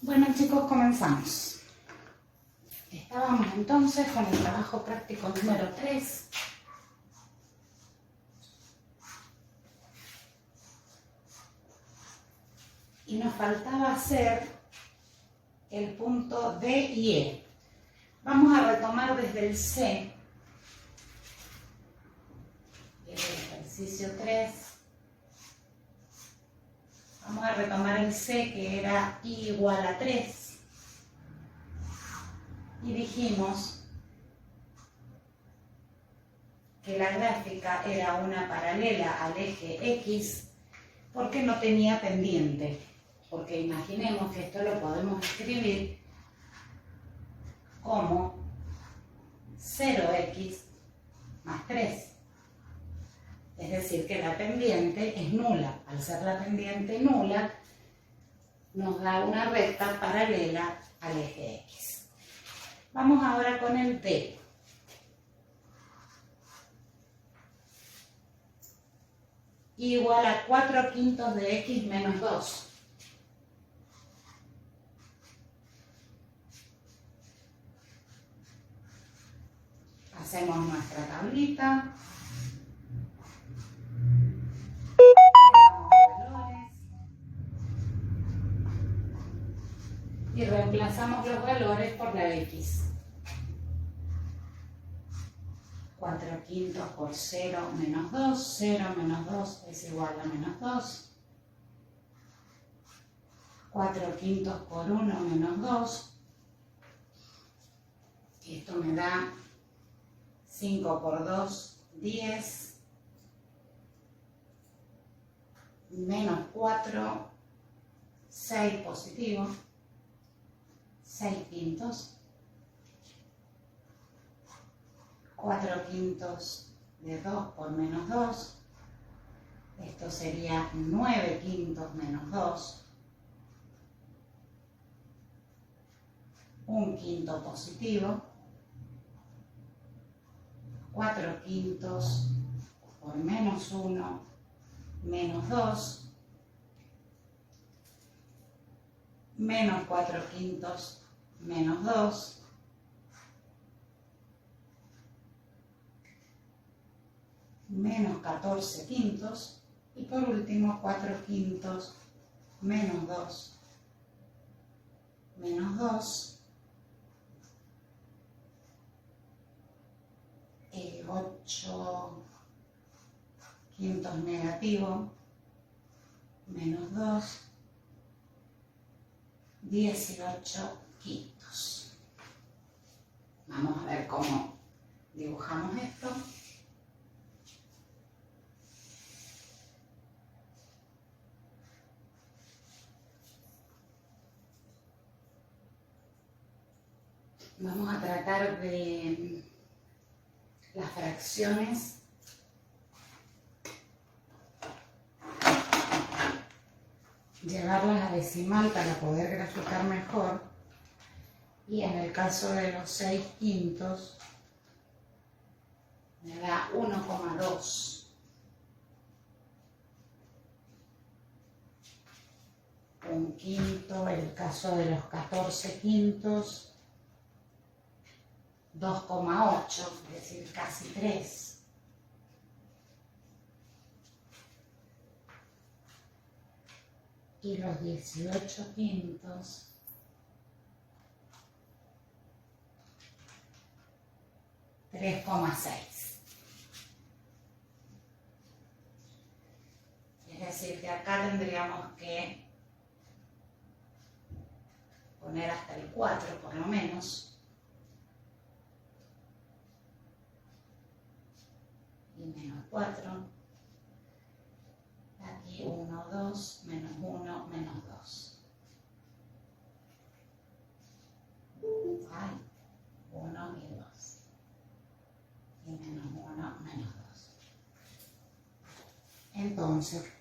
Bueno chicos, comenzamos. Estábamos entonces con el trabajo práctico número 3. Y nos faltaba hacer el punto D y E. Vamos a retomar desde el C. El ejercicio 3. Vamos a retomar el C, que era I igual a 3. Y dijimos que la gráfica era una paralela al eje X porque no tenía pendiente. Porque imaginemos que esto lo podemos escribir como 0x más 3. Es decir, que la pendiente es nula. Al ser la pendiente nula, nos da una recta paralela al eje X. Vamos ahora con el D. Igual a 4/5 de X menos 2. Hacemos nuestra tablita. Y reemplazamos los valores por la X. 4/5 por 0 menos 2. 0 menos 2 es igual a menos 2. 4/5 por 1 menos 2. Esto me da 5 por 2, 10. Menos 4, 6 positivo. 6/5. 4/5 de 2 por menos 2. Esto sería 9/5 menos 2. 1/5 positivo. 4/5 por menos 1 menos 2. Menos 4/5 menos 2. Menos 14/5. Y por último 4/5 menos 2 menos 2. 8/5 negativo menos 2. 18/5. Vamos a ver cómo dibujamos esto. Vamos a tratar de las fracciones llevarlas a decimal para poder graficar mejor, y en el caso de los 6/5 me da 1,2. 1/5, el caso de los 14/5, 2,8, es decir, casi 3. Y los 18/5, 3,6. Es decir, que acá tendríamos que poner hasta el 4 por lo menos. Y menos 4. Aquí 1, 2, menos 1, menos 2. Ay, 1 y 2. Y menos 1, menos 2. Entonces,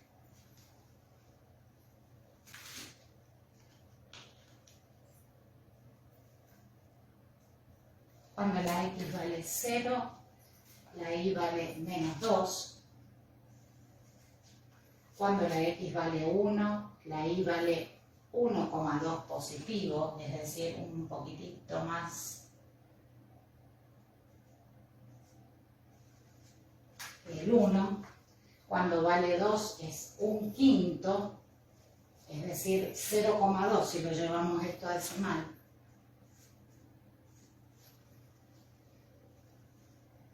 cuando la X vale 0, la Y vale menos 2. Cuando la X vale 1, la Y vale 1,2 positivo, es decir, un poquitito más el 1. Cuando vale 2 es un quinto, es decir, 0,2 si lo llevamos esto a decimal.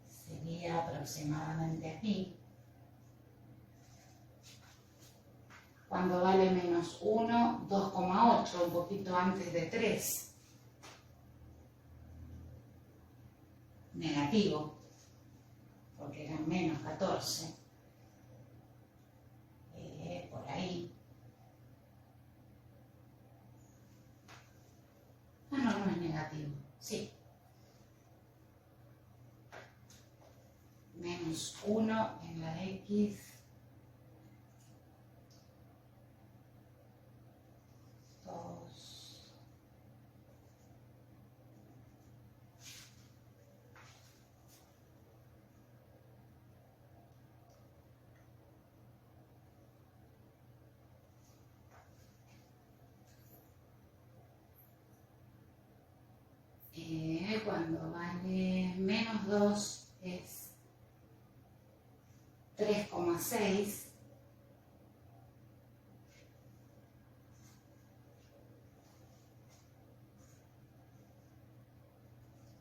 Sería aproximadamente aquí. Cuando vale menos 1, 2,8, un poquito antes de 3. Negativo, porque eran menos 14. Por ahí. Ah, no, no es negativo. Sí. Menos 1 en la X. Cuando vale menos 2 es 3,6.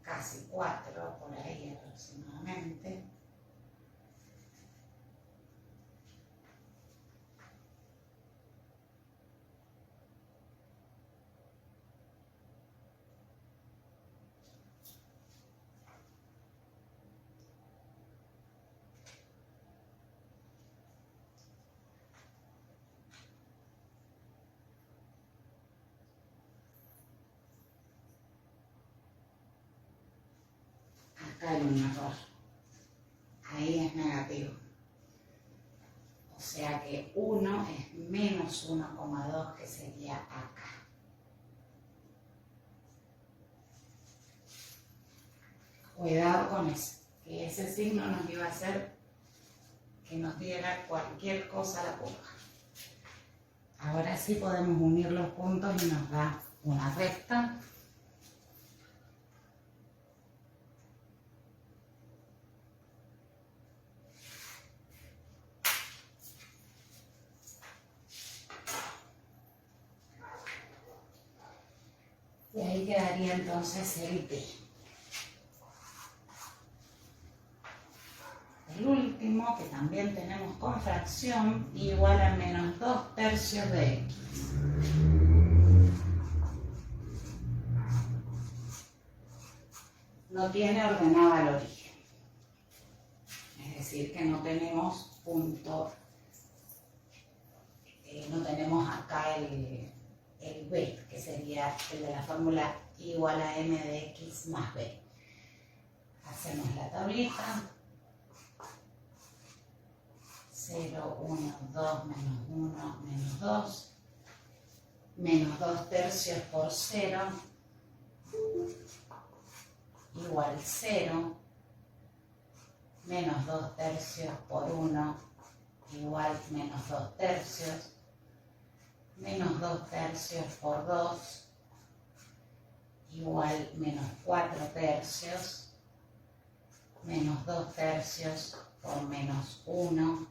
Casi 4, por ahí aproximadamente. Acá hay un error. Ahí es negativo. O sea que 1 es menos 1,2, que sería acá. Cuidado con eso, que ese signo nos iba a hacer que nos diera cualquier cosa a la curva. Ahora sí podemos unir los puntos y nos da una recta. Y ahí quedaría entonces el pi. El último, que también tenemos con fracción, igual a menos 2 tercios de x. No tiene ordenada al origen. Es decir, que no tenemos punto, no tenemos acá el b, que sería el de la fórmula igual a m de x más b. Hacemos la tablita. 0, 1, 2, menos 1, menos 2. Menos 2 tercios por 0. Igual 0. Menos 2 tercios por 1. Igual menos 2 tercios. Menos 2 tercios por 2. Igual menos 4 tercios. Menos 2 tercios por menos 1.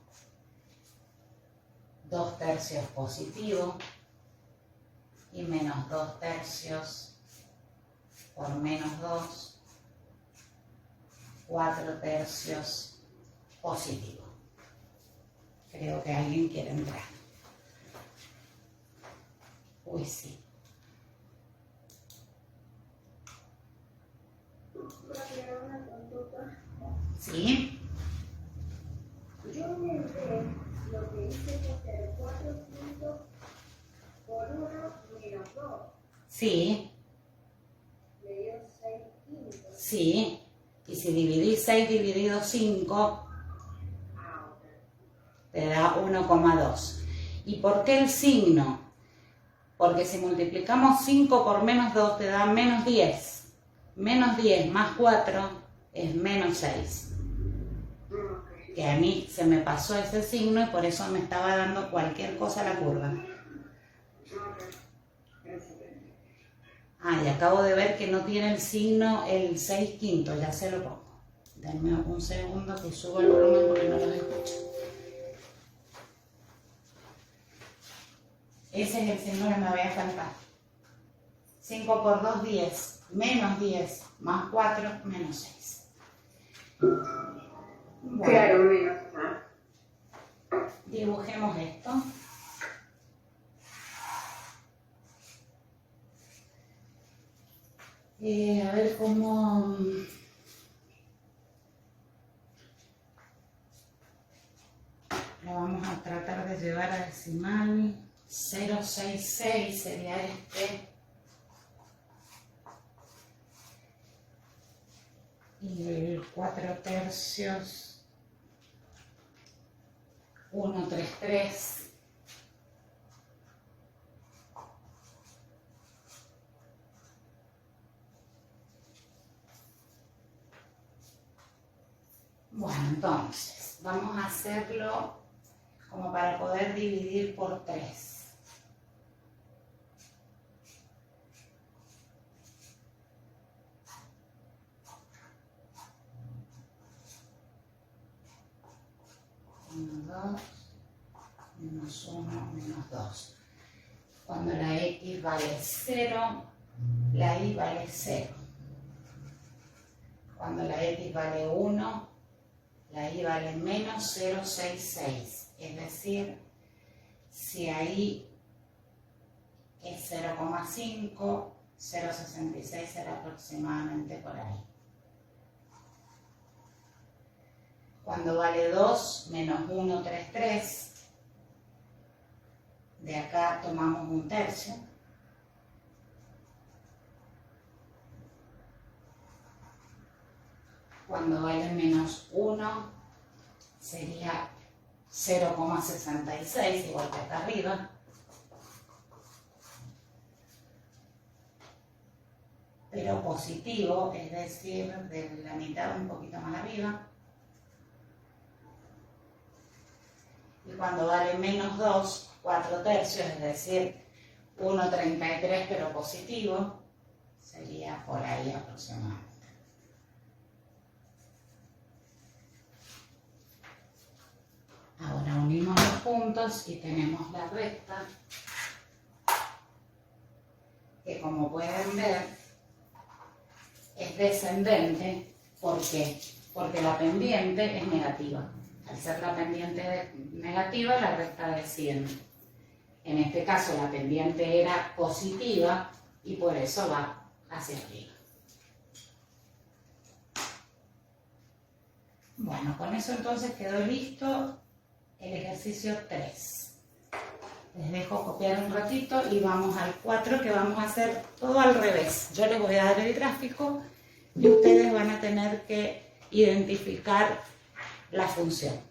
2 tercios positivo. Y menos 2 tercios por menos 2. 4 tercios positivo. Creo que alguien quiere entrar. Uy, sí. ¿Sí? Yo inventé lo que hice que hacer 4 puntos por 1 menos 2. Sí. Me dio 6 quintos. Sí. Y si dividís 6 dividido 5, te da 1,2. ¿Y por qué el signo? Porque si multiplicamos 5 por menos 2 te da menos 10. Menos 10 más 4 es menos 6. Que a mí se me pasó ese signo y por eso me estaba dando cualquier cosa a la curva. Ah, y acabo de ver que no tiene el signo el 6/5, ya se lo pongo. Denme un segundo que subo el volumen porque no los escucho. Ese es el signo que me voy a faltar. 5 por 2, 10. Menos 10, más 4, menos 6. Bueno, Claro, menos. dibujemos esto. A ver cómo... Lo vamos a tratar de llevar a decimal. 0,66 sería este. Y el 4/3, 1,33. Bueno, entonces, vamos a hacerlo como para poder dividir por 3. Menos 2, menos 1, menos 2. Cuando la X vale 0, la Y vale 0. Cuando la X vale 1, la Y vale menos 0,66. Es decir, si ahí es 0,5, 0,66 será aproximadamente por ahí. Cuando vale 2, menos 1,33, de acá tomamos 1/3. Cuando vale menos 1, sería 0,66, igual que acá arriba. Pero positivo, es decir, de la mitad un poquito más arriba. Y cuando vale menos 2, 4/3, es decir, 1,33 pero positivo, sería por ahí aproximadamente. Ahora unimos los puntos y tenemos la recta, que como pueden ver es descendente. ¿Por qué? Porque la pendiente es negativa. Al ser la pendiente negativa, la recta desciende. En este caso la pendiente era positiva y por eso va hacia arriba. Bueno, con eso entonces quedó listo el ejercicio 3. Les dejo copiar un ratito y vamos al 4, que vamos a hacer todo al revés. Yo les voy a dar el gráfico y ustedes van a tener que identificar la función.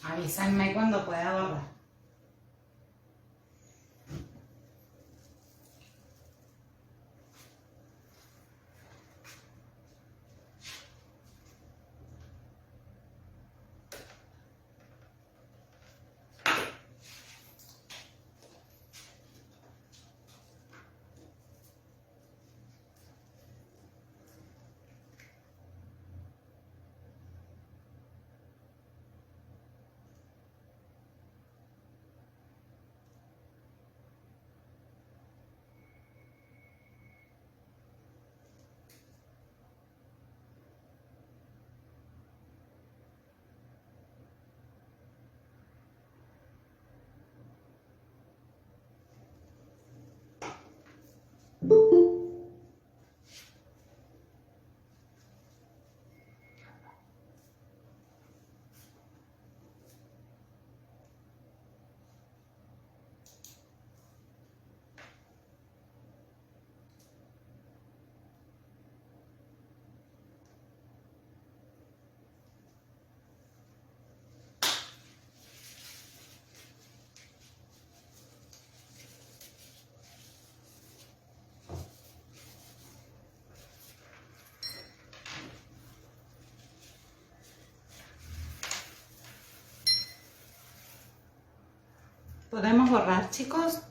Avísenme cuando pueda borrar. ¿Podemos borrar, chicos?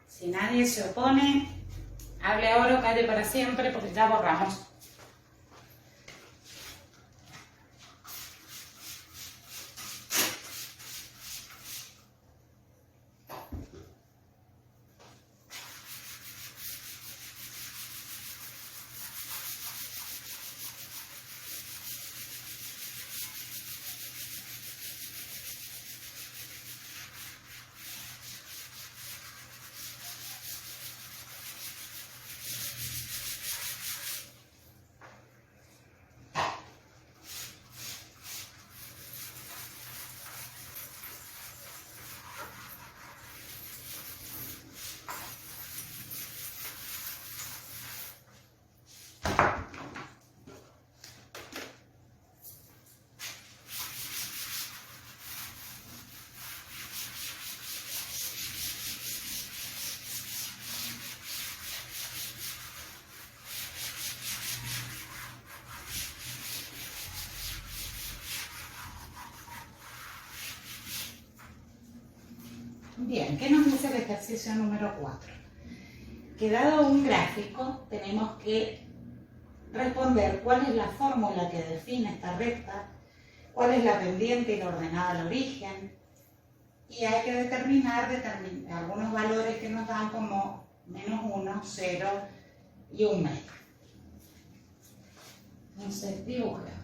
Si nadie se opone, hable ahora o calle para siempre porque ya borramos. Bien, ¿qué nos dice el ejercicio número 4? Que dado un gráfico, tenemos que responder cuál es la fórmula que define esta recta, cuál es la pendiente y la ordenada al origen, y hay que determinar algunos valores que nos dan como -1, 0 y 1 medio. Entonces, dibujemos.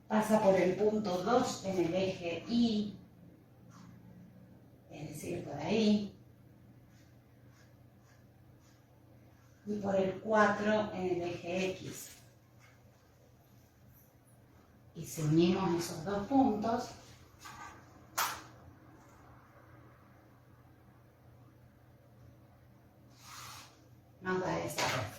Pasa por el punto 2 en el eje Y, es decir, por ahí, y por el 4 en el eje X. Y si unimos esos dos puntos, nos da esa recta.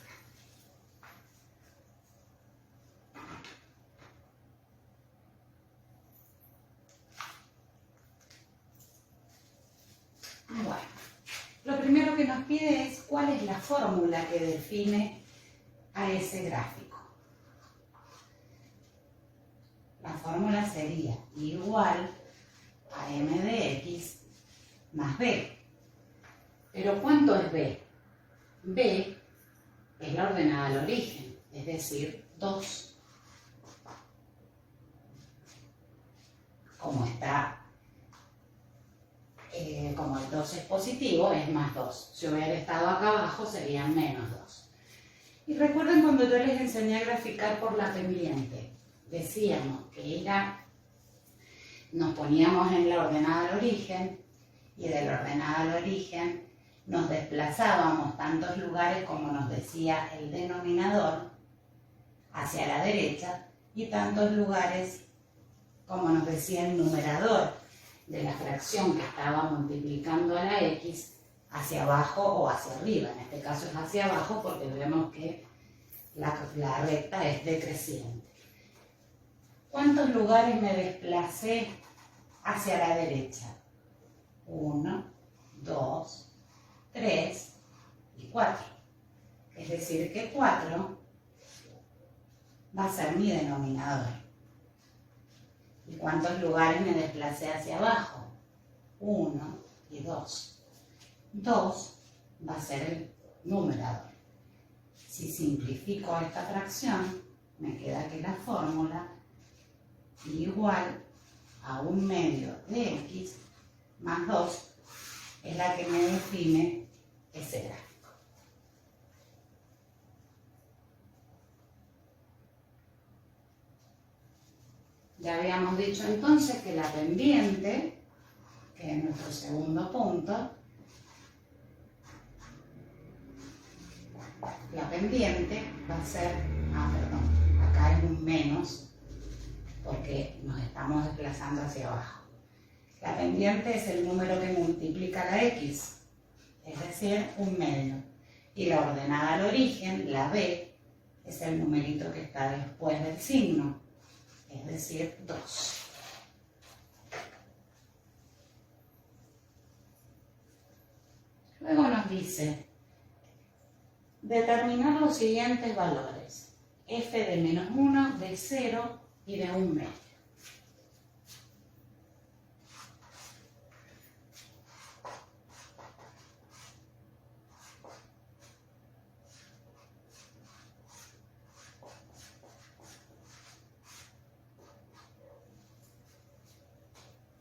Bueno, lo primero que nos pide es cuál es la fórmula que define a ese gráfico. La fórmula sería igual a m de x más b. ¿Pero cuánto es b? B es la ordenada al origen, es decir, 2. Como el 2 es positivo, es más 2. Si hubiera estado acá abajo, serían -2. Y recuerden cuando yo les enseñé a graficar por la pendiente, decíamos que nos poníamos en la ordenada al origen, y de la ordenada al origen nos desplazábamos tantos lugares como nos decía el denominador hacia la derecha, y tantos lugares como nos decía el numerador de la fracción que estaba multiplicando a la x hacia abajo o hacia arriba. En este caso es hacia abajo porque vemos que la recta es decreciente. ¿Cuántos lugares me desplacé hacia la derecha? 1, 2, 3 y 4. Es decir que 4 va a ser mi denominador. ¿Y cuántos lugares me desplacé hacia abajo? 1 y 2. 2 va a ser el numerador. Si simplifico esta fracción, me queda que la fórmula igual a 1 medio de x más 2 es la que me define ese gráfico. Ya habíamos dicho entonces que la pendiente, que es nuestro segundo punto, la pendiente va a ser, acá es un menos, porque nos estamos desplazando hacia abajo. La pendiente es el número que multiplica la x, es decir, 1 medio. Y la ordenada al origen, la b, es el numerito que está después del signo, es decir, 2. Luego nos dice, determinar los siguientes valores, f de menos 1, de 0 y de 1 medio.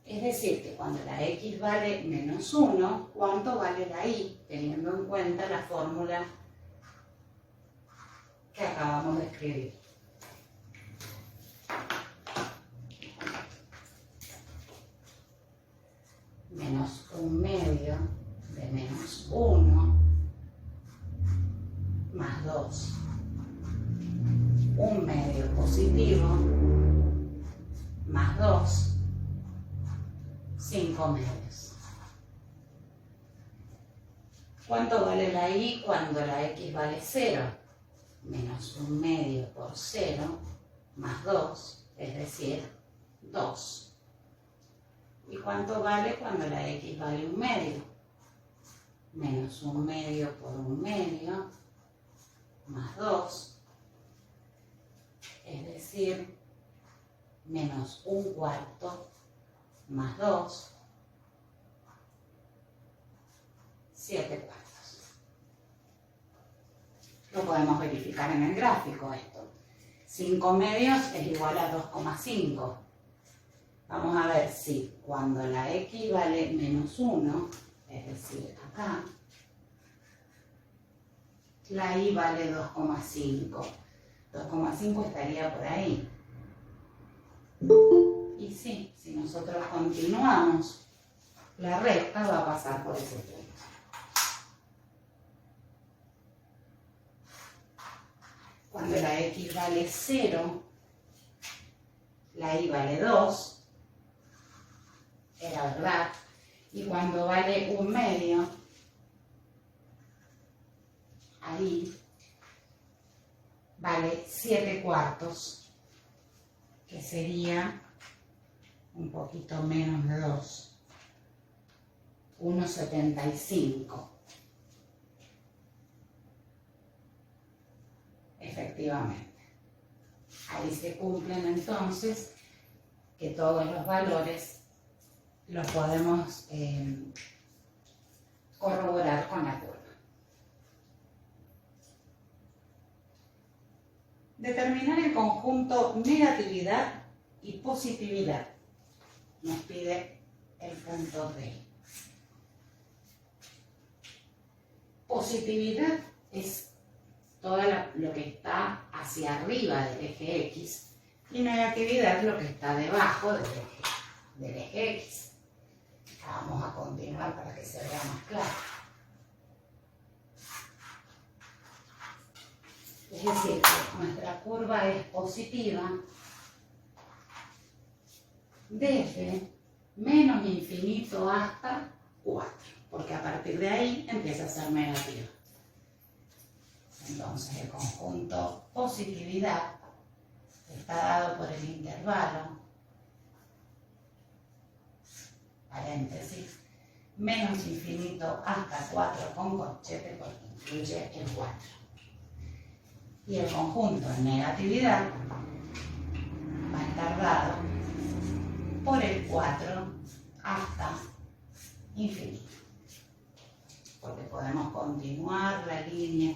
Es decir, que cuando la x vale menos 1, ¿cuánto vale la y? Teniendo en cuenta la fórmula que acabamos de escribir. Menos 1 medio de menos 1 más 2. 1 medio positivo más 2. 5 medios. ¿Cuánto vale la y cuando la x vale 0? Menos 1 medio por 0 más 2, es decir, 2. ¿Y cuánto vale cuando la x vale 1 medio? Menos 1 medio por 1 medio más 2, es decir, menos 1 cuarto más 2, 7 cuartos. Lo podemos verificar en el gráfico esto. 5 medios es igual a 2,5. Vamos a ver si cuando la x vale menos 1, es decir, acá, la y vale 2,5. 2,5 estaría por ahí. Y sí, si nosotros continuamos la recta, va a pasar por ese punto. Cuando la x vale 0, la y vale 2, era verdad. Y cuando vale 1 medio, ahí vale 7 cuartos, que sería un poquito menos de 2, 1,75. Efectivamente. Ahí se cumplen entonces que todos los valores los podemos corroborar con la curva. Determinar el conjunto negatividad y positividad. Nos pide el punto D. Positividad es todo lo que está hacia arriba del eje X y negatividad lo que está debajo del eje X. Vamos a continuar para que se vea más claro. Es decir, que nuestra curva es positiva desde menos infinito hasta 4, porque a partir de ahí empieza a ser negativa. Entonces el conjunto positividad está dado por el intervalo, paréntesis, menos infinito hasta 4 con corchete porque incluye el 4. Y el conjunto en negatividad va a estar dado por el 4 hasta infinito. Porque podemos continuar la línea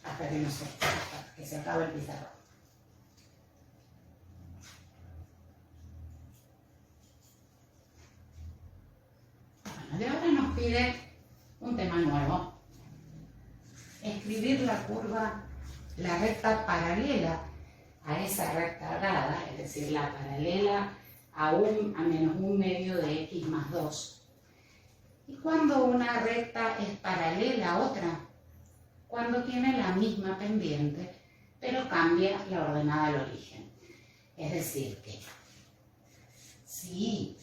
hasta que se acabe el pizarrón. Bueno, de ahora nos pide un tema nuevo. Escribir la curva, la recta paralela a esa recta dada, es decir, la paralela a menos 1 medio de x más 2. ¿Y cuando una recta es paralela a otra? Cuando tiene la misma pendiente, pero cambia la ordenada al origen. Es decir, que si y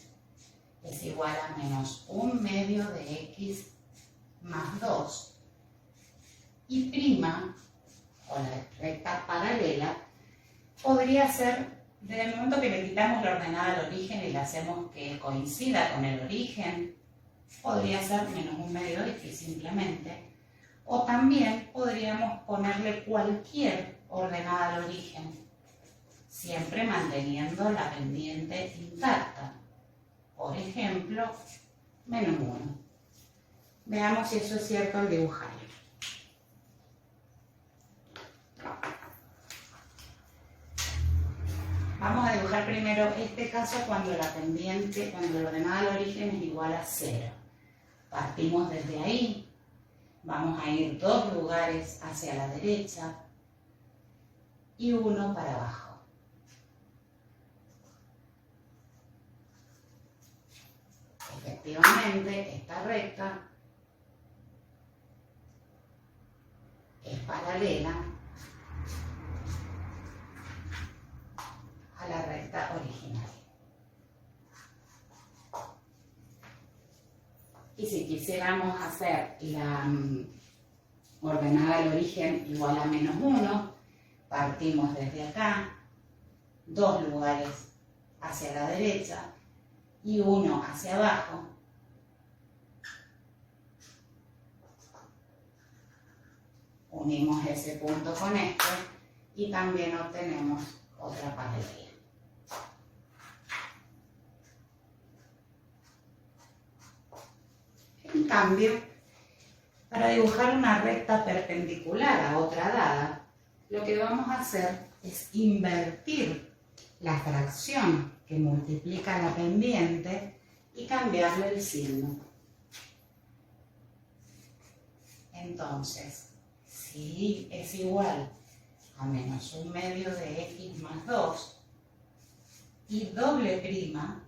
es igual a menos 1 medio de x más 2, y prima, o la recta paralela, podría ser, desde el momento que le quitamos la ordenada al origen y le hacemos que coincida con el origen, podría ser menos un medio X simplemente. O también podríamos ponerle cualquier ordenada al origen, siempre manteniendo la pendiente intacta. Por ejemplo, menos 1. Veamos si eso es cierto al dibujarlo. Vamos a dibujar primero este caso cuando la pendiente, cuando el ordenado al origen es igual a 0. Partimos desde ahí, vamos a ir 2 lugares hacia la derecha y 1 para abajo. Efectivamente, esta recta es paralela a la recta original. Y si quisiéramos hacer la ordenada al origen igual a menos 1, partimos desde acá, 2 lugares hacia la derecha y 1 hacia abajo. Unimos ese punto con este y también obtenemos otra paralela. En cambio, para dibujar una recta perpendicular a otra dada, lo que vamos a hacer es invertir la fracción que multiplica la pendiente y cambiarle el signo. Entonces, si es igual a menos un medio de x más 2, y doble prima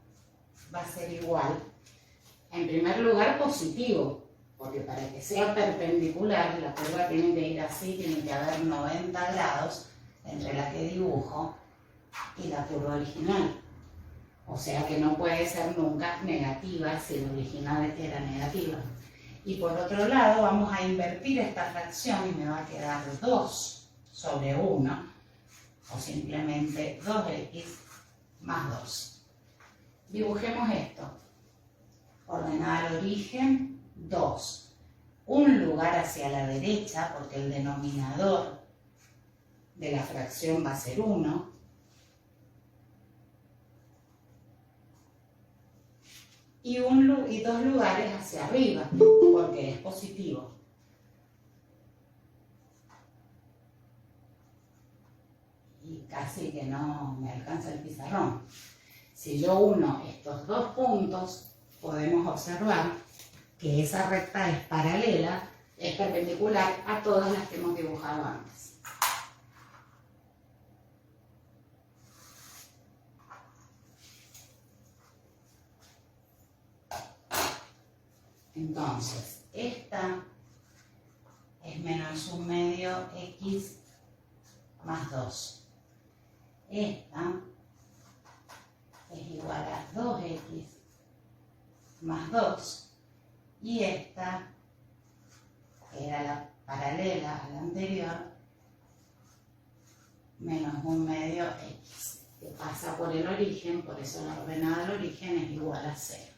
va a ser igual, en primer lugar, positivo, porque para que sea perpendicular, la curva tiene que ir así, tiene que haber 90 grados entre la que dibujo y la curva original. O sea que no puede ser nunca negativa si la original era negativa. Y por otro lado, vamos a invertir esta fracción y me va a quedar 2 sobre 1, o simplemente 2x más 2. Dibujemos esto. Ordenada al origen, 2. Un lugar hacia la derecha, porque el denominador de la fracción va a ser 1. Y 2 lugares hacia arriba, porque es positivo. Y casi que no me alcanza el pizarrón. Si yo uno estos 2 puntos, podemos observar que esa recta es paralela, es perpendicular a todas las que hemos dibujado antes. Entonces, esta es menos un medio x más 2. Esta es igual a 2x más 2. Y esta, que era la paralela a la anterior, menos un medio x, que pasa por el origen, por eso la ordenada del origen es igual a 0.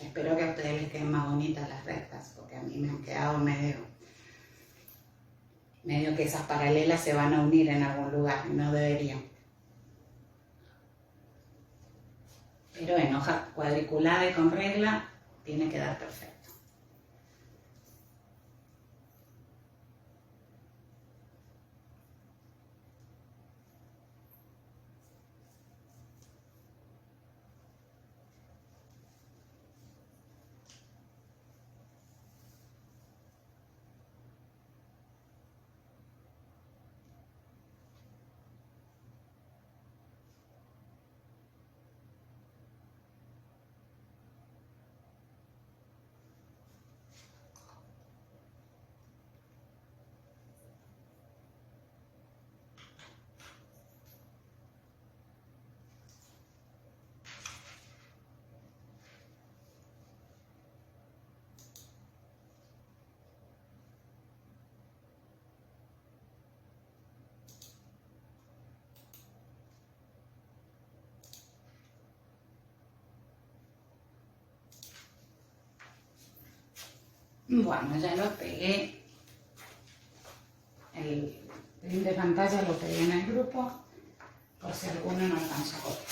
Espero que a ustedes les queden más bonitas las rectas, porque a mí me han quedado medio que esas paralelas se van a unir en algún lugar, no deberían. Pero en hoja cuadriculada y con regla, tiene que dar perfecto. Bueno, ya lo pegué. El print de pantalla lo pegué en el grupo, por si alguno no alcanza a copiar.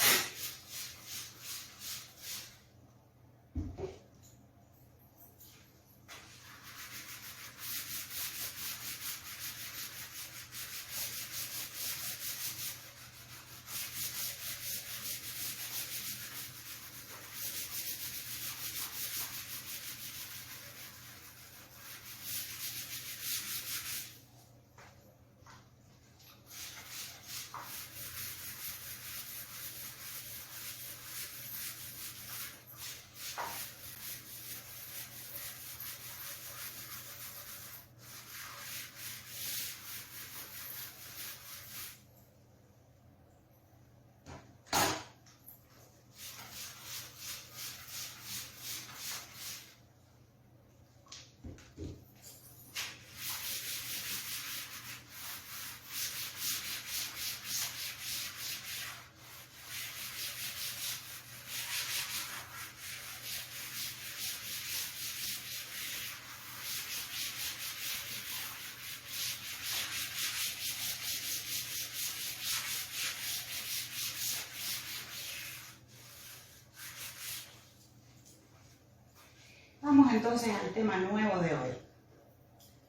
Vamos entonces al tema nuevo de hoy.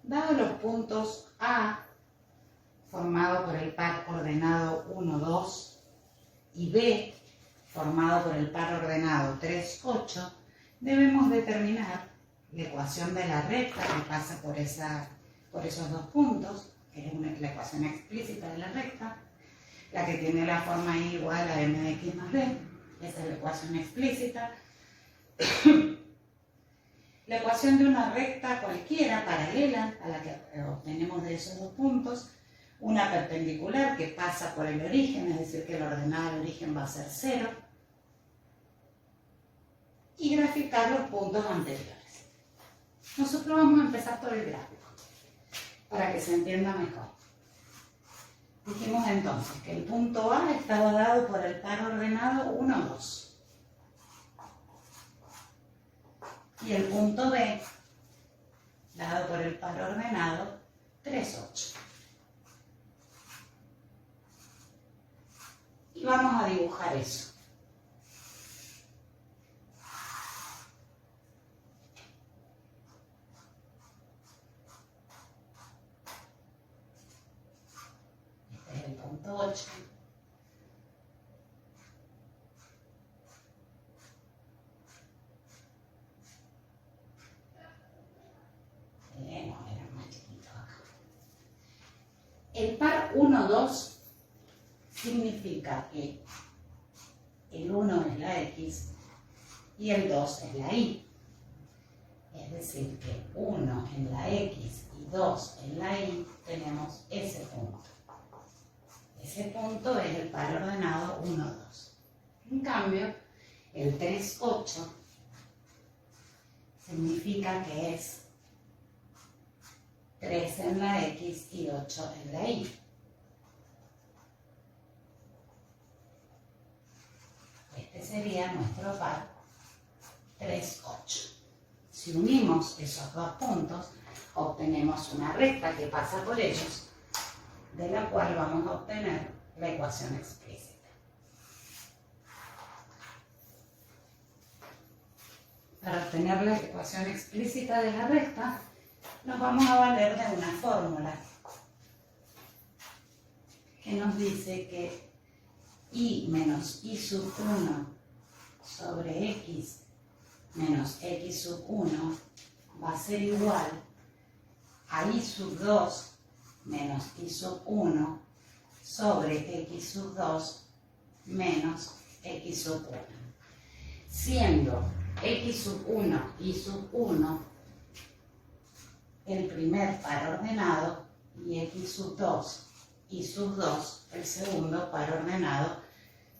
Dado los puntos A, formado por el par ordenado 1, 2, y B, formado por el par ordenado 3, 8, debemos determinar la ecuación de la recta que pasa por esos dos puntos, que es la ecuación explícita de la recta, la que tiene la forma I igual a m de x más b, esa es la ecuación explícita. La ecuación de una recta cualquiera, paralela a la que obtenemos de esos dos puntos, una perpendicular que pasa por el origen, es decir, que el ordenado del origen va a ser 0, y graficar los puntos anteriores. Nosotros vamos a empezar por el gráfico, para que se entienda mejor. Dijimos entonces que el punto A estaba dado por el par ordenado 1, 2. Y el punto B, dado por el par ordenado 3, 8. Y vamos a dibujar eso. Este es el punto 8. El par 1, 2 significa que el 1 es la X y el 2 es la Y. Es decir, que 1 en la X y 2 en la Y tenemos ese punto. Ese punto es el par ordenado 1, 2. En cambio, el 3, 8 significa que es 3 en la X y 8 en la Y. Este sería nuestro par 3, 8. Si unimos esos dos puntos, obtenemos una recta que pasa por ellos, de la cual vamos a obtener la ecuación explícita. Para obtener la ecuación explícita de la recta, nos vamos a valer de una fórmula que nos dice que y menos y sub 1 sobre x menos x sub 1 va a ser igual a y sub 2 menos y sub 1 sobre x sub 2 menos x sub 1. Siendo x sub 1 y sub 1 el primer par ordenado y x sub 2 y sub 2 el segundo par ordenado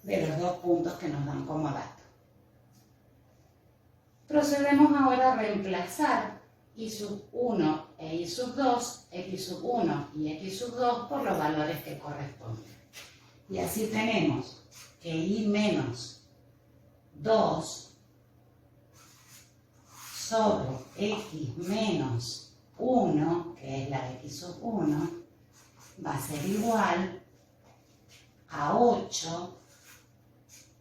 de los dos puntos que nos dan como dato. Procedemos ahora a reemplazar y sub 1 e y sub 2, x sub 1 y x sub 2 por los valores que corresponden. Y así tenemos que y menos 2 sobre x menos 1, que es la x sub 1, va a ser igual a 8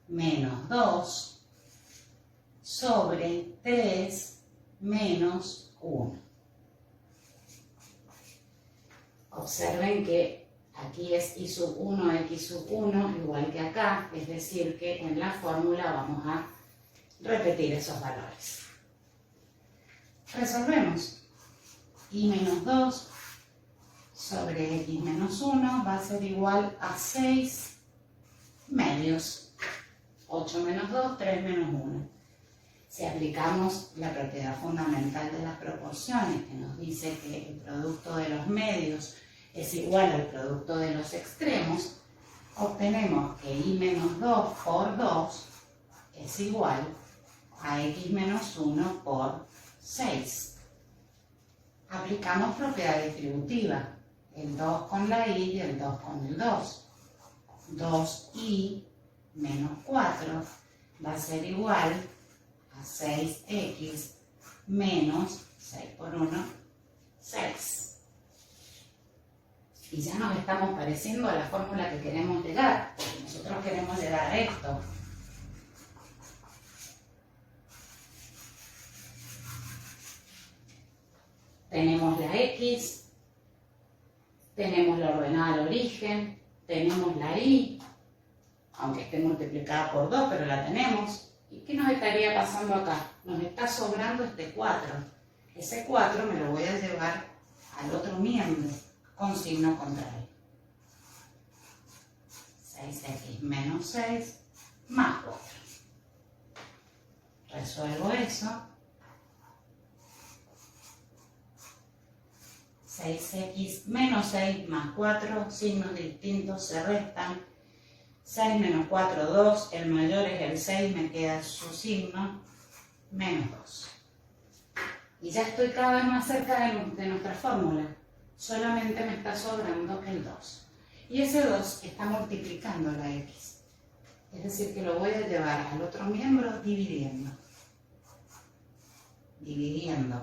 menos 2 sobre 3 menos 1. Observen que aquí es y sub 1, x sub 1, igual que acá, es decir que en la fórmula vamos a repetir esos valores. Resolvemos. Y menos 2 sobre x menos 1 va a ser igual a 6 medios. 8 menos 2, 3 menos 1. Si aplicamos la propiedad fundamental de las proporciones, que nos dice que el producto de los medios es igual al producto de los extremos, obtenemos que y menos 2 por 2 es igual a x menos 1 por 6. Aplicamos propiedad distributiva, el 2 con la y y el 2 con el 2. 2y menos 4 va a ser igual a 6x menos 6 por 1, 6. Y ya nos estamos pareciendo a la fórmula que queremos llegar, porque nosotros queremos llegar a esto. Tenemos la x, tenemos la ordenada al origen, tenemos la y, aunque esté multiplicada por 2, pero la tenemos. ¿Y qué nos estaría pasando acá? Nos está sobrando este 4. Ese 4 me lo voy a llevar al otro miembro con signo contrario. 6x menos 6 más 4. Resuelvo eso. 6x menos 6 más 4, signos distintos se restan. 6 menos 4, 2, el mayor es el 6, me queda su signo, menos 2. Y ya estoy cada vez más cerca de nuestra fórmula, solamente me está sobrando el 2. Y ese 2 está multiplicando la x, es decir que lo voy a llevar al otro miembro dividiendo. Dividiendo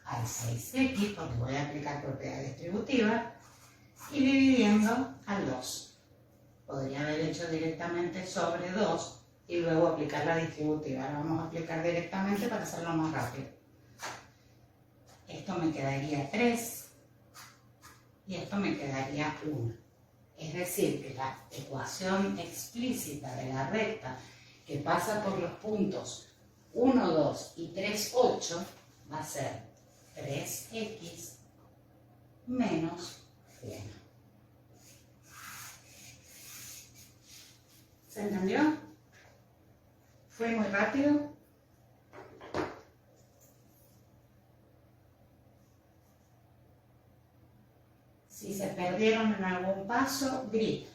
al 6x, porque voy a aplicar propiedad distributiva, y dividiendo al 2. Podría haber hecho directamente sobre 2 y luego aplicar la distributiva. Ahora vamos a aplicar directamente para hacerlo más rápido. Esto me quedaría 3 y esto me quedaría 1. Es decir, que la ecuación explícita de la recta que pasa por los puntos 1, 2 y 3, 8 va a ser 3x menos 1. ¿Se entendió? ¿Fue muy rápido? Si se perdieron en algún paso, grito.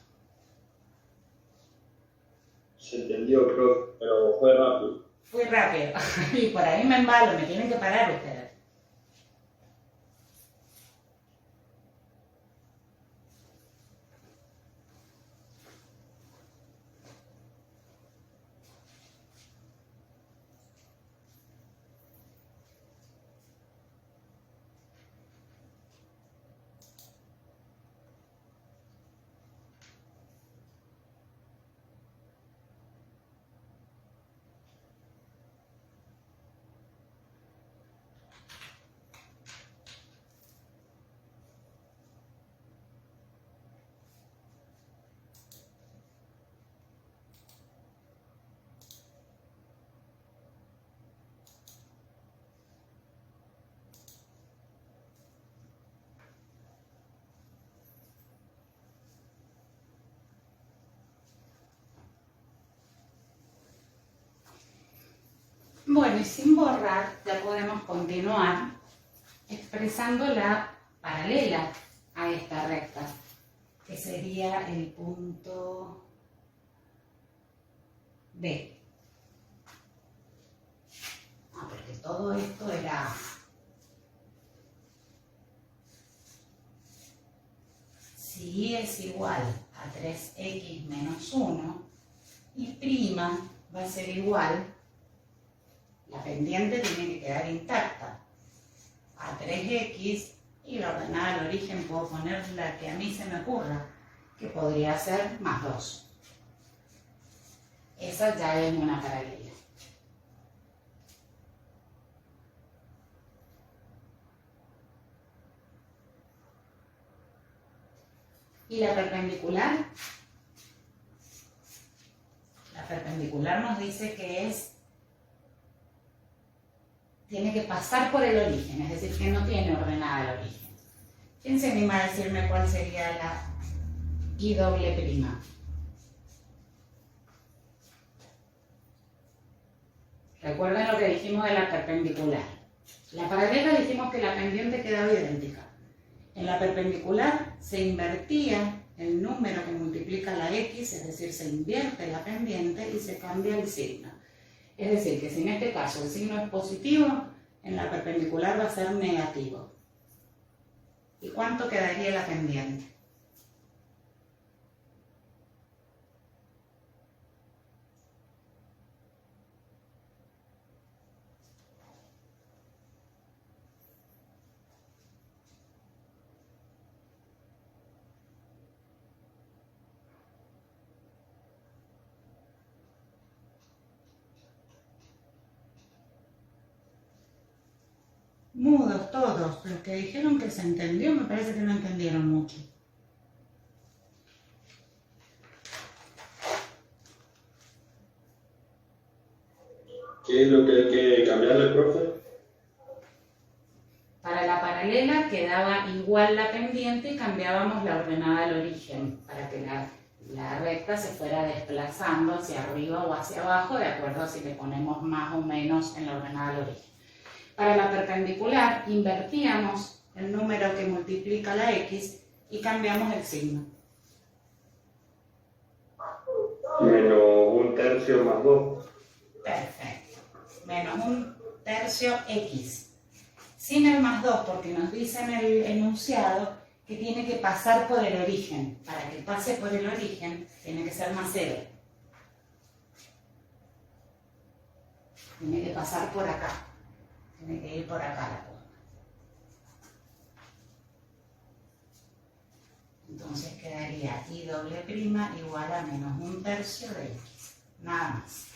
Se entendió, profe, pero fue rápido. Fui rápido. Y por ahí me embalo, me tienen que parar ustedes. Bueno, y sin borrar, ya podemos continuar expresando la paralela a esta recta, que sería el punto D. Porque todo esto era si y es igual a 3x menos 1 y prima va a ser igual, la pendiente tiene que quedar intacta. A 3x y la ordenada al origen puedo poner la que a mí se me ocurra, que podría ser más 2. Esa ya es una paralela. ¿Y la perpendicular? La perpendicular nos dice que tiene que pasar por el origen, es decir, que no tiene ordenada el origen. ¿Quién se anima a decirme cuál sería la I doble prima? Recuerden lo que dijimos de la perpendicular. La paralela dijimos que la pendiente quedaba idéntica. En la perpendicular se invertía el número que multiplica la x, es decir, se invierte la pendiente y se cambia el signo. Es decir, que si en este caso el signo es positivo, en la perpendicular va a ser negativo. ¿Y cuánto quedaría la pendiente? Mudos todos, los que dijeron que se entendió, me parece que no entendieron mucho. ¿Qué es lo que hay que cambiarle, profe? Para la paralela quedaba igual la pendiente y cambiábamos la ordenada al origen, para que la recta se fuera desplazando hacia arriba o hacia abajo, de acuerdo a si le ponemos más o menos en la ordenada al origen. Para la perpendicular invertíamos el número que multiplica la x y cambiamos el signo. Menos 1/3 más 2. Perfecto. Menos 1/3 x. Sin el más 2, porque nos dice en el enunciado que tiene que pasar por el origen. Para que pase por el origen, tiene que ser más 0. Tiene que pasar por acá. Tiene que ir por acá la curva. Entonces quedaría I doble prima igual a menos 1/3 de x. Nada más.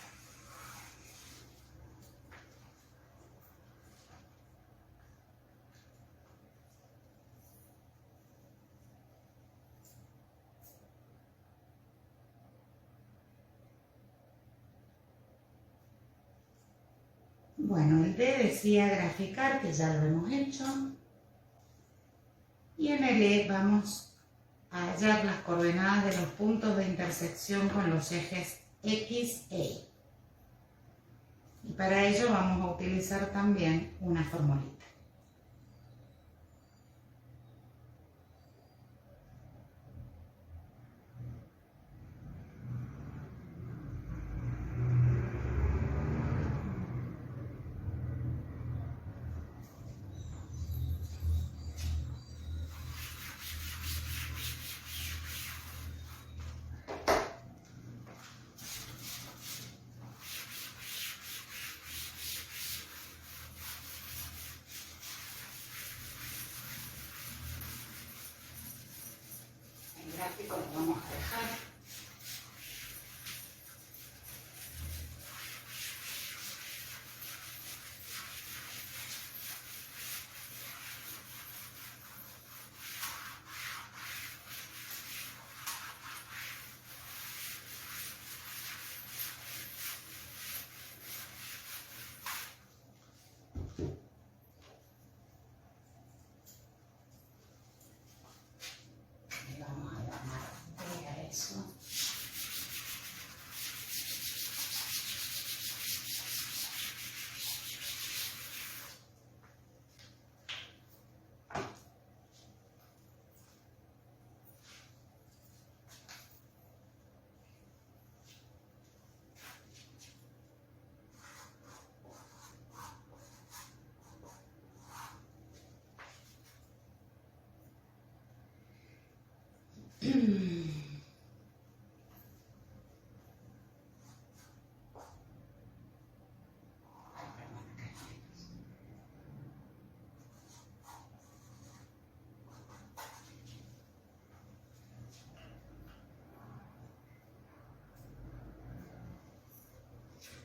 Bueno, el D decía graficar, que ya lo hemos hecho. Y en el E vamos a hallar las coordenadas de los puntos de intersección con los ejes X e Y. Y para ello vamos a utilizar también una formulita. El gráfico lo vamos a dejar. Le vamos a llamar D a eso.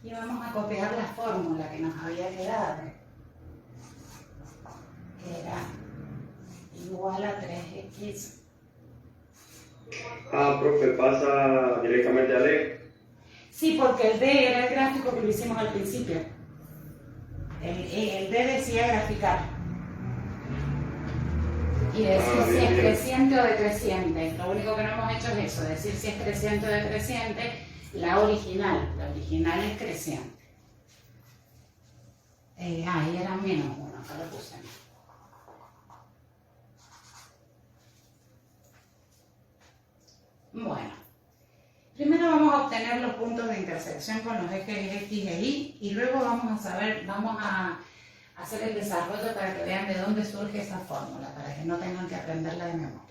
Y vamos a copiar la fórmula que nos había quedado, que era igual a 3x. Ah, profe, pasa directamente al E. Sí, porque el D era el gráfico que lo hicimos al principio. El D decía graficar. Y decir si es creciente o decreciente. Lo único que no hemos hecho es eso, decir si es creciente o decreciente. La original es creciente. Ahí era menos 1, acá lo puse. Bueno, primero vamos a obtener los puntos de intersección con los ejes X e Y y luego vamos a hacer el desarrollo para que vean de dónde surge esa fórmula, para que no tengan que aprenderla de memoria.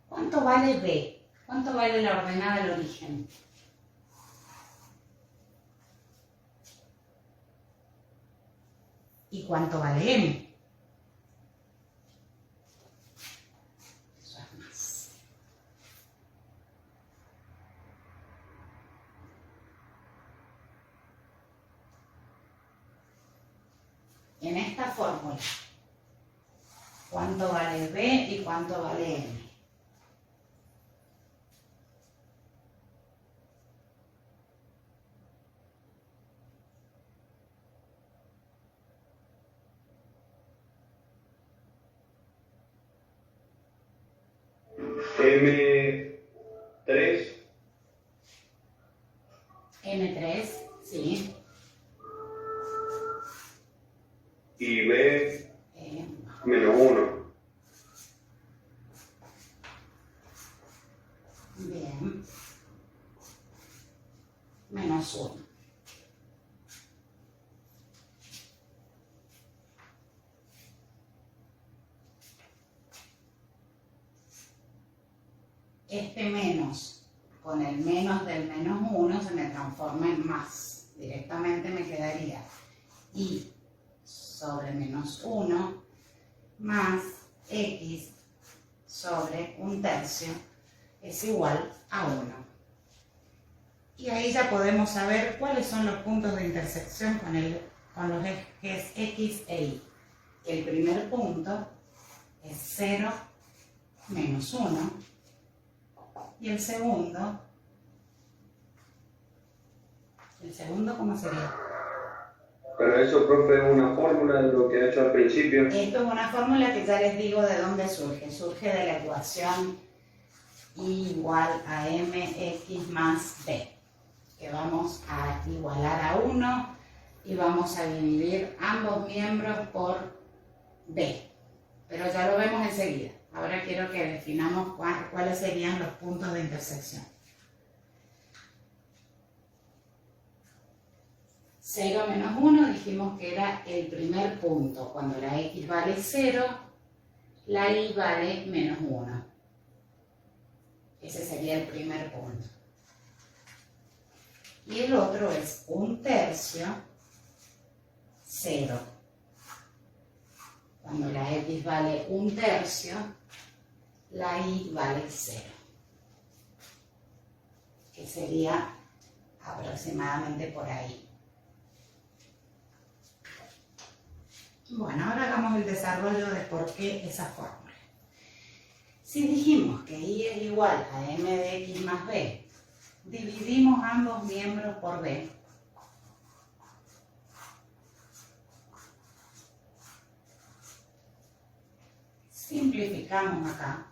¿Cuánto vale B? ¿Cuánto vale la ordenada del origen? ¿Y cuánto vale M? Eso es más. En esta fórmula, ¿cuánto vale B y cuánto vale M? M3. M3, sí. Y B menos 1. Bien. Menos 1. Este menos con el menos del menos 1 se me transforma en más. Directamente me quedaría y sobre menos 1 más x sobre 1/3 es igual a 1. Y ahí ya podemos saber cuáles son los puntos de intersección con los ejes X e Y. El primer punto es 0, menos 1. Y el segundo, ¿cómo sería? Pero eso, profe, es una fórmula de lo que he hecho al principio. Esto es una fórmula que ya les digo de dónde surge. Surge de la ecuación y igual a mx más b, que vamos a igualar a 1 y vamos a dividir ambos miembros por b. Pero ya lo vemos enseguida. Ahora quiero que definamos cuáles serían los puntos de intersección. 0 menos 1 dijimos que era el primer punto. Cuando la x vale 0, la y vale menos 1. Ese sería el primer punto. Y el otro es 1/3, 0. Cuando la x vale 1/3, la y vale 0. Que sería aproximadamente por ahí. Bueno, ahora hagamos el desarrollo de por qué esa fórmula. Si dijimos que y es igual a m de x más b, dividimos ambos miembros por b. Simplificamos acá.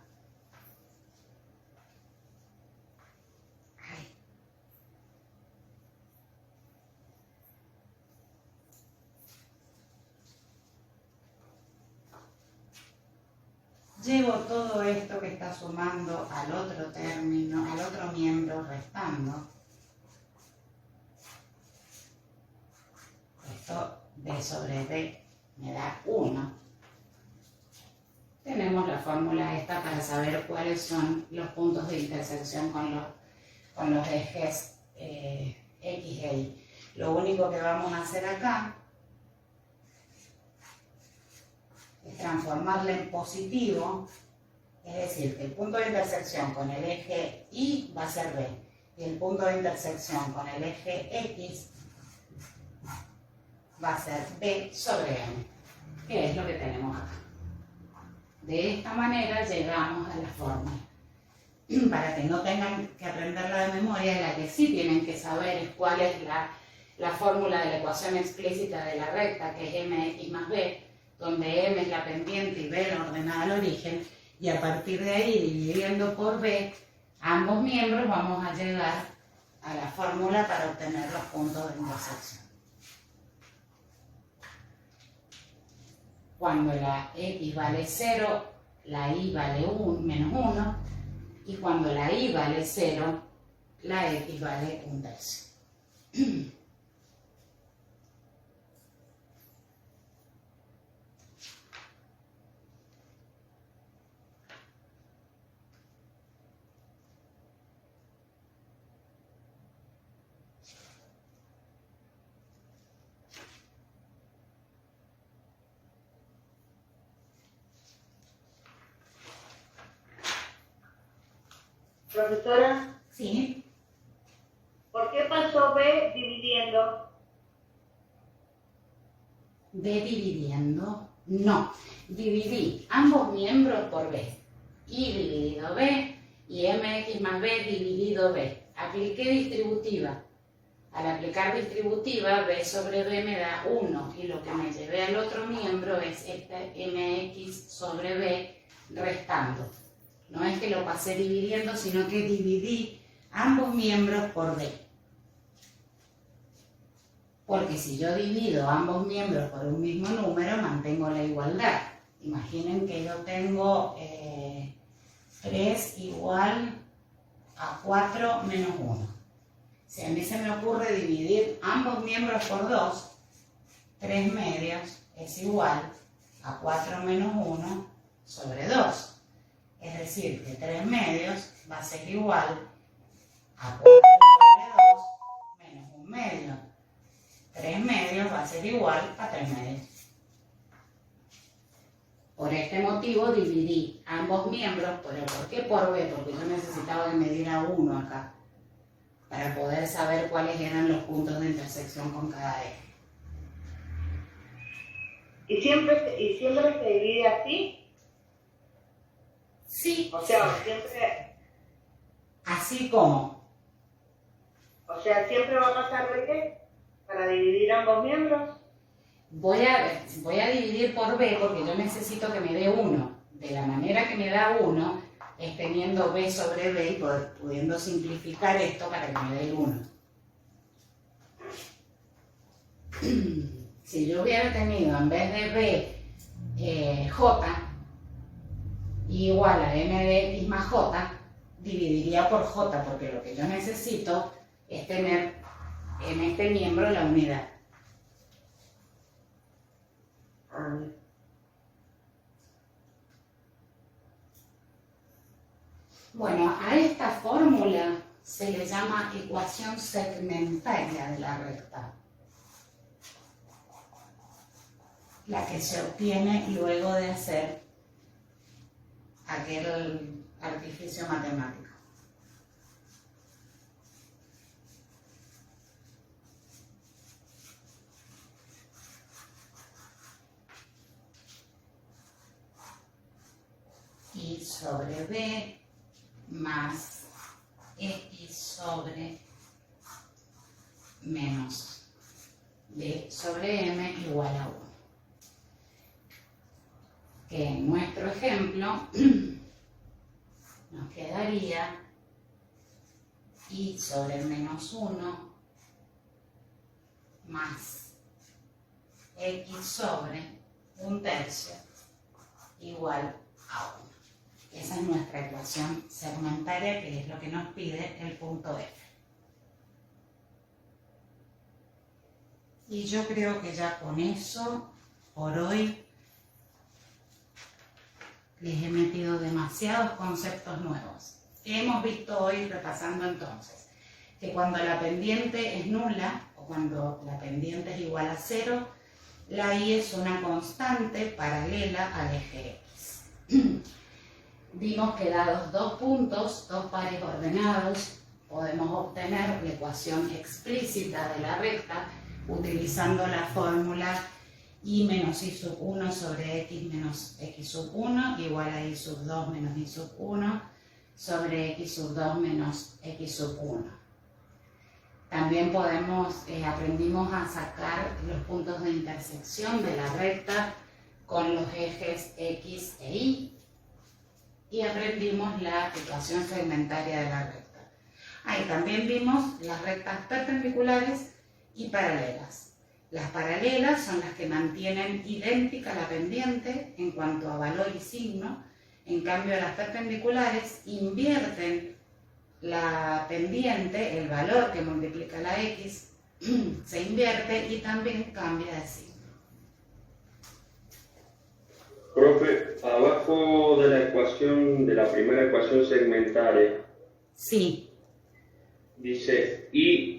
Llevo todo esto que está sumando al otro término, al otro miembro restando. Esto b sobre d me da 1. Tenemos la fórmula esta para saber cuáles son los puntos de intersección con los ejes X e Y. Lo único que vamos a hacer acá es transformarla en positivo Es decir, que el punto de intersección con el eje Y va a ser B y el punto de intersección con el eje X va a ser B sobre M, que es lo que tenemos acá. De esta manera llegamos a la fórmula. Para que no tengan que aprenderla de memoria, la que sí tienen que saber es cuál es la fórmula de la ecuación explícita de la recta, que es mx más b, donde m es la pendiente y b la ordenada al origen, y a partir de ahí, dividiendo por b, ambos miembros vamos a llegar a la fórmula para obtener los puntos de intersección. Cuando la x vale 0, la y vale menos 1, y cuando la y vale 0, la x vale 1/3. Profesora, ¿Sí? ¿por qué pasó B dividiendo? B dividiendo. No. Dividí ambos miembros por B. Y dividido B y mx más b dividido B. Apliqué distributiva. Al aplicar distributiva, B sobre B me da 1 y lo que me llevé al otro miembro es este mx sobre B restando. No es que lo pasé dividiendo, sino que dividí ambos miembros por B. Porque si yo divido ambos miembros por un mismo número, mantengo la igualdad. Imaginen que yo tengo 3 igual a 4 menos 1. Si a mí se me ocurre dividir ambos miembros por 2, 3 medios es igual a 4 menos 1 sobre 2. Es decir, que 3 medios va a ser igual a 4 sobre 2 menos 1 medio. 3 medios va a ser igual a 3 medios. Por este motivo dividí ambos miembros, pero ¿por qué por B? Porque yo necesitaba que me diera 1 acá, para poder saber cuáles eran los puntos de intersección con cada eje. ¿Y siempre se divide así? Sí. O sea, siempre siempre va a pasar B para dividir ambos miembros. Voy a dividir por B porque yo necesito que me dé 1. De la manera que me da 1 es teniendo B sobre B y pudiendo simplificar esto para que me dé el 1. Si yo hubiera tenido en vez de B J igual a m de x más j, dividiría por j porque lo que yo necesito es tener en este miembro la unidad. Bueno, a esta fórmula se le llama ecuación segmentaria de la recta, la que se obtiene luego de hacer aquel artificio matemático. Y sobre B más x sobre menos b sobre m igual a 1. Que en nuestro ejemplo nos quedaría y sobre menos 1 más x sobre 1/3 igual a 1. Esa es nuestra ecuación segmentaria, que es lo que nos pide el punto F. Y yo creo que ya con eso, por hoy, les he metido demasiados conceptos nuevos. ¿Qué hemos visto hoy repasando entonces? Que cuando la pendiente es nula, o cuando la pendiente es igual a 0, la y es una constante paralela al eje X. vimos que dados dos puntos, dos pares ordenados, podemos obtener la ecuación explícita de la recta utilizando la fórmula y menos y sub 1 sobre x menos x sub 1 igual a y sub 2 menos y sub 1 sobre x sub 2 menos x sub 1. También aprendimos a sacar los puntos de intersección de la recta con los ejes x e y. Y aprendimos la ecuación segmentaria de la recta. Ahí también vimos las rectas perpendiculares y paralelas. Las paralelas son las que mantienen idéntica la pendiente en cuanto a valor y signo. En cambio, las perpendiculares invierten la pendiente, el valor que multiplica la x, se invierte y también cambia de signo. Profe, abajo de la ecuación, de la primera ecuación segmentaria, Sí. dice y